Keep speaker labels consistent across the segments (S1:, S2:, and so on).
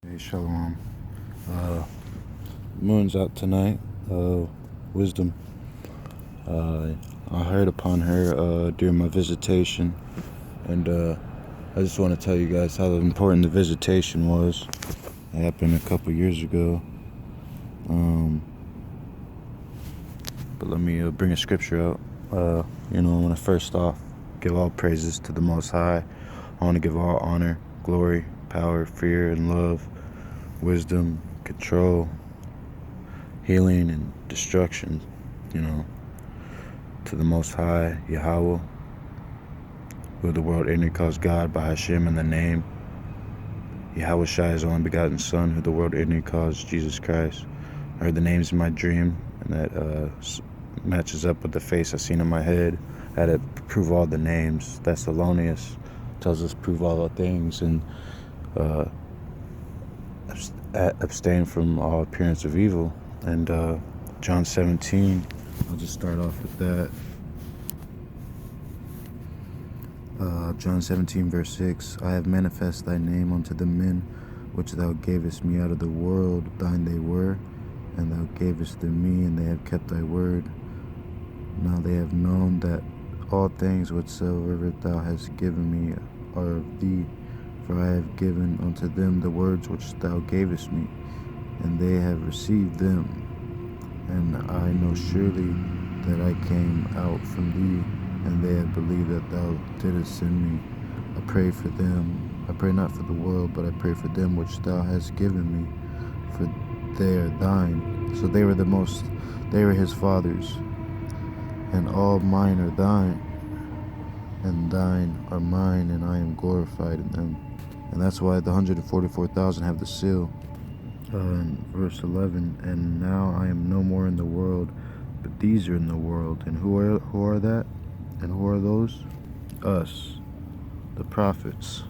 S1: Hey, Shalom. Moon's out tonight. Wisdom. I heard upon her during my visitation, and I just want to tell you guys how important the visitation was. It happened a couple years ago. But let me bring a scripture out. I want to first off give all praises to the Most High. I want to give all honor, glory, power, fear, and love, wisdom, control, healing, and destruction, to the Most High, Yahweh, who the world ignorantly calls God, by Hashem in the name. Yahweh Shai, his only begotten Son, who the world ignorantly calls Jesus Christ. I heard the names in my dream, and that matches up with the face I seen in my head. I had to prove all the names. Thessalonians tells us prove all the things, and abstain from all appearance of evil. And John 17, I'll just start off with that. John 17 verse 6, I have manifest thy name unto the men which thou gavest me out of the world, thine they were, and thou gavest them me, and they have kept thy word. Now they have known that all things whatsoever thou hast given me are of thee, for I have given unto them the words which thou gavest me, and they have received them, and I know surely that I came out from thee, and they have believed that thou didst send me. I pray for them. I pray not for the world, but I pray for them which thou hast given me, for they are thine. So they were his fathers, and all mine are thine, and thine are mine, and I am glorified in them. And that's why the 144,000 have the seal. In verse 11, and now I am no more in the world, but these are in the world. And who are that? And who are those? Us, the prophets,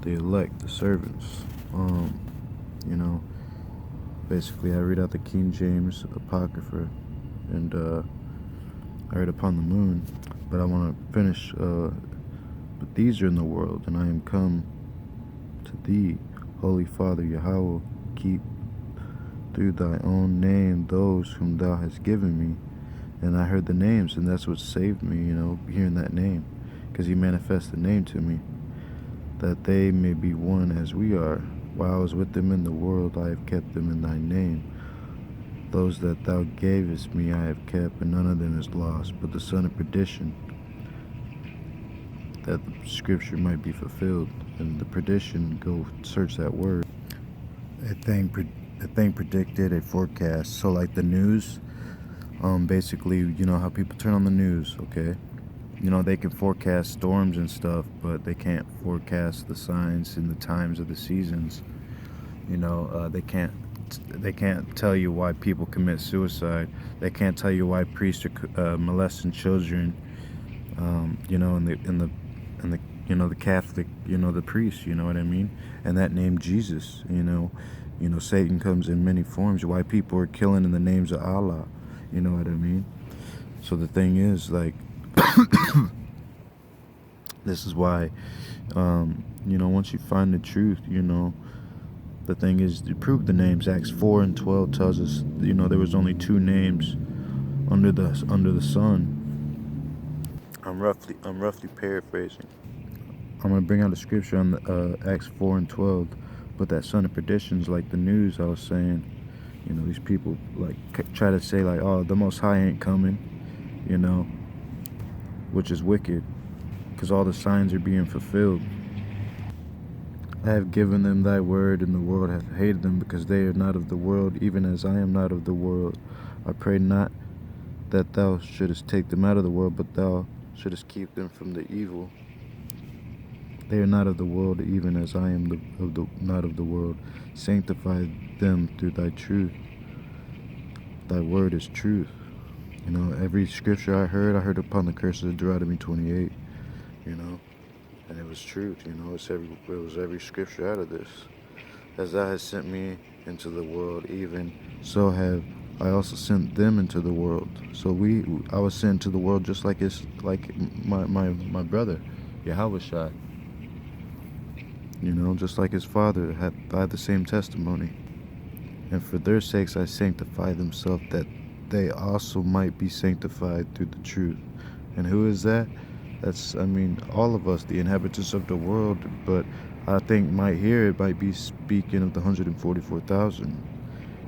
S1: the elect, the servants. Basically I read out the King James Apocrypha, and I read upon the moon, but I want to finish, but these are in the world, and I am come to thee, Holy Father Yahweh, keep through thy own name those whom thou hast given me. And I heard the names, and that's what saved me, hearing that name, because he manifested the name to me, that they may be one as we are. While I was with them in the world, I have kept them in thy name. Those that thou gavest me I have kept, and none of them is lost, but the son of perdition, that the scripture might be fulfilled. And the perdition, go search that word. A thing predicted, a forecast. So like the news, basically, how people turn on the news, okay? They can forecast storms and stuff, but they can't forecast the signs and the times of the seasons. They can't tell you why people commit suicide. They can't tell you why priests are molesting children. The Catholic, the priest, you know what I mean? And that name Jesus, Satan comes in many forms. Why people are killing in the names of Allah, you know what I mean? So the thing is, like, this is why, once you find the truth, the thing is to prove the names. Acts 4 and 12 tells us, there was only two names under the sun. I'm roughly paraphrasing. I'm gonna bring out a scripture on Acts 4 and 12, but that son of perdition is like the news I was saying. These people like try to say like, oh, the Most High ain't coming, which is wicked, because all the signs are being fulfilled. I have given them thy word, and the world hath hated them, because they are not of the world, even as I am not of the world. I pray not that thou shouldest take them out of the world, but thou shouldest keep them from the evil. They are not of the world, even as I am not of the world. Sanctify them through thy truth. Thy word is truth. Every scripture I heard upon the curses of Deuteronomy 28, and it was truth, it was every scripture out of this. As thou hast sent me into the world, even so have I also sent them into the world. So I was sent to the world just like my brother, Yahweh Shai. just like his Father had by the same testimony. And for their sakes I sanctify themselves, that they also might be sanctified through the truth. And who is that? That's, all of us, the inhabitants of the world, but I think it might be speaking of the 144,000.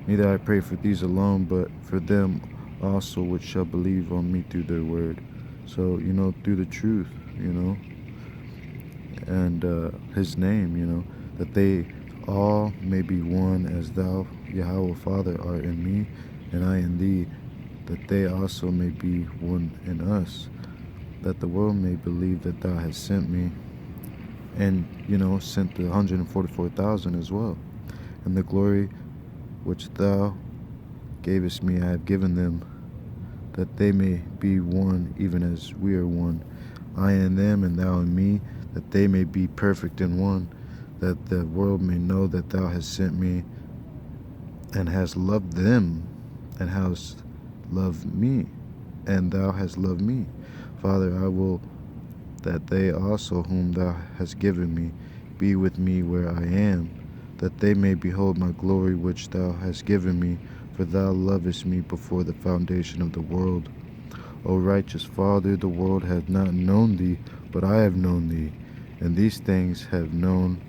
S1: Neither I pray for these alone, but for them also which shall believe on me through their word. So, through the truth, and his name, that they all may be one, as thou, Yahweh Father, art in me, and I in thee, that they also may be one in us, that the world may believe that thou hast sent me, and, sent the 144,000 as well. And the glory which thou gavest me I have given them, that they may be one, even as we are one, I in them and thou in me, that they may be perfect in one, that the world may know that thou hast sent me, and hast loved them, and hast loved me, and thou hast loved me. Father, I will that they also whom thou hast given me be with me where I am, that they may behold my glory which thou hast given me, for thou lovest me before the foundation of the world. O righteous Father, the world hath not known thee, but I have known thee, and these things have known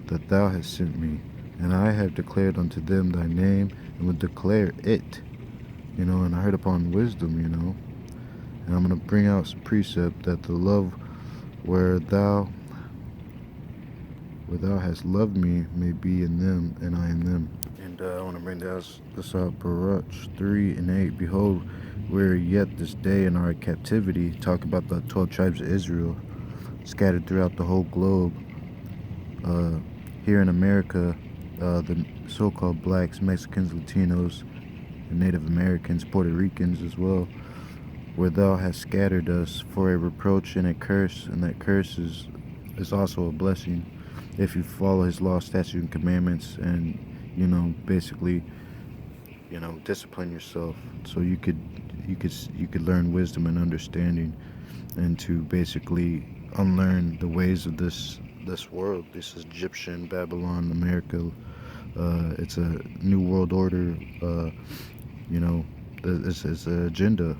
S1: that thou hast sent me, and I have declared unto them thy name, and will declare it. And I heard upon wisdom, and I'm going to bring out some precept, that the love where thou hast loved me may be in them, and I in them. And I want to bring this out, Baruch 3:8. Behold, we're yet this day in our captivity. Talk about the 12 tribes of Israel scattered throughout the whole globe. Here in America, the so-called blacks, Mexicans, Latinos, and Native Americans, Puerto Ricans as well, where thou hast scattered us for a reproach and a curse, and that curse is also a blessing if you follow his law, statutes, and commandments, and basically discipline yourself so you could learn wisdom and understanding, and to basically unlearn the ways of this world, this Egyptian, Babylon, America. It's a new world order. This is an agenda,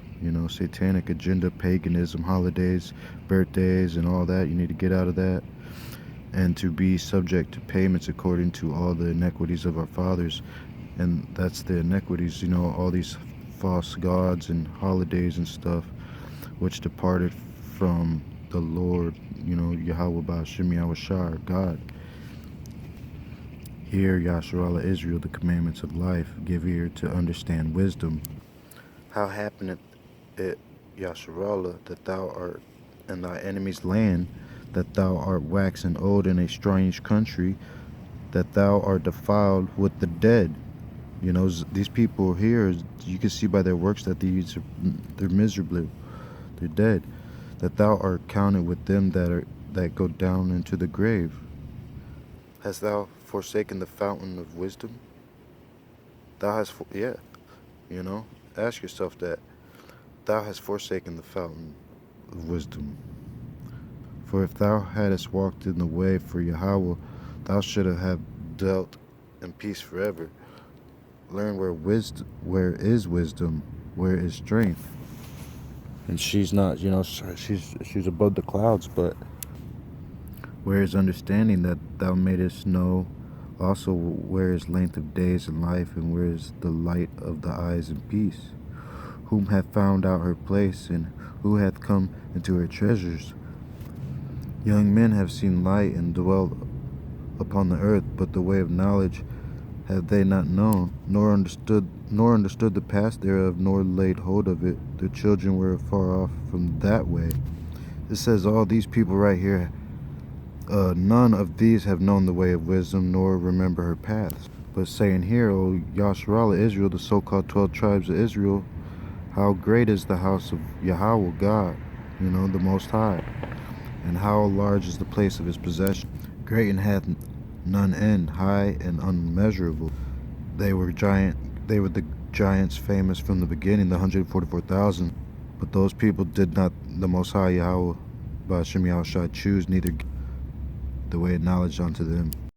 S1: satanic agenda, paganism, holidays, birthdays, and all that. You need to get out of that, and to be subject to payments according to all the iniquities of our fathers. And that's the iniquities, all these false gods and holidays and stuff, which departed from the Lord, Yahweh Ba'ashem Yahweh Shah, God. Hear, Yasharallah Israel, the commandments of life. Give ear to understand wisdom. How happeneth it, Yasharallah, that thou art in thy enemy's land, that thou art waxen old in a strange country, that thou art defiled with the dead? These people here, you can see by their works that they're miserable, they're dead. That thou art counted with them that go down into the grave. Hast thou forsaken the fountain of wisdom? Thou hast, ask yourself that. Thou hast forsaken the fountain of wisdom. For if thou hadst walked in the way for Yahweh, thou shouldst have dealt in peace forever. Learn where is wisdom, where is strength. And she's not, she's above the clouds, but where is understanding, that thou madest know also where is length of days and life, and where is the light of the eyes and peace? Whom hath found out her place, and who hath come into her treasures? Young men have seen light and dwell upon the earth, but the way of knowledge have they not known, nor understood the past thereof, nor laid hold of it. Their children were far off from that way. It says all these people right here, none of these have known the way of wisdom, nor remember her paths. But saying here, O Yasharallah Israel, the so-called 12 tribes of Israel, how great is the house of Yahweh God, the Most High, and how large is the place of his possession. Great and hath none end, high and unmeasurable. They were the giants famous from the beginning, the 144,000. But those people did not the Most High Yahweh Ba'ashem Yahweh Shai choose, neither the way of knowledge unto them.